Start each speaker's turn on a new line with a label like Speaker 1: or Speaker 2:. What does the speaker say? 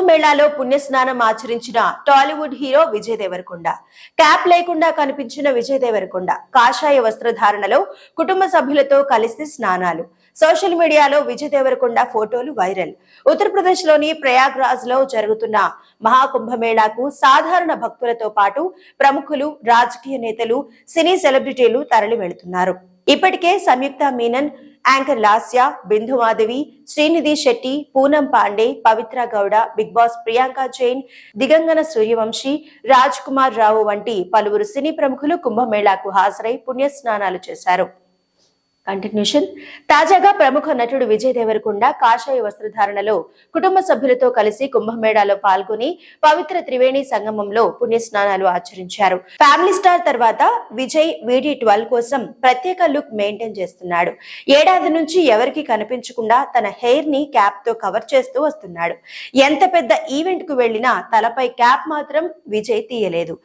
Speaker 1: కుంభమేళాలో పుణ్యస్నానం ఆచరించిన Tollywood hero Vijay Devarakonda. Cap లేకుండా కనిపించిన విజయ్ దేవరకొండ కాషాయ వస్త్రధారణలో కుటుంబ సభ్యులతో కలిసి స్నానాలు. సోషల్ మీడియాలో విజయ్ దేవరకొండ ఫోటోలు వైరల్. ఉత్తరప్రదేశ్ లోని ప్రయాగ్రాజ్ లో జరుగుతున్న మహాకుంభమేళాకు సాధారణ భక్తులతో పాటు ప్రముఖులు, రాజకీయ నేతలు, సినీ సెలబ్రిటీలు తరలి వెళుతున్నారు. ఇప్పటికే సంయుక్త మీనన్, యాంకర్ లాస్య, బిందు మాధవి, శ్రీనిధి శెట్టి, పూనం పాండే, పవిత్ర గౌడ, బిగ్ బాస్ ప్రియాంక జైన్, దిగంగన సూర్యవంశీ, రాజ్ కుమార్ రావు వంటి పలువురు సినీ ప్రముఖులు కుంభమేళాకు హాజరై పుణ్యస్నానాలు చేశారు. కంటిన్యూషన్. తాజాగా ప్రముఖ నటుడు విజయ్ దేవరకొండ కాషాయ వస్త్రధారణలో కుటుంబ సభ్యులతో కలిసి కుంభమేళాలో పాల్గొని పవిత్ర త్రివేణి సంగమంలో పుణ్యస్నానాలు ఆచరించారు. ఫ్యామిలీ స్టార్ తర్వాత విజయ్ VD12 కోసం ప్రత్యేక లుక్ మెయింటైన్ చేస్తున్నాడు. ఏడాది నుంచి ఎవరికి కనిపించకుండా తన హెయిర్ ని క్యాప్ తో కవర్ చేస్తూ వస్తున్నాడు. ఎంత పెద్ద ఈవెంట్ కు వెళ్లినా తలపై క్యాప్ మాత్రం విజయ్ తీయలేదు.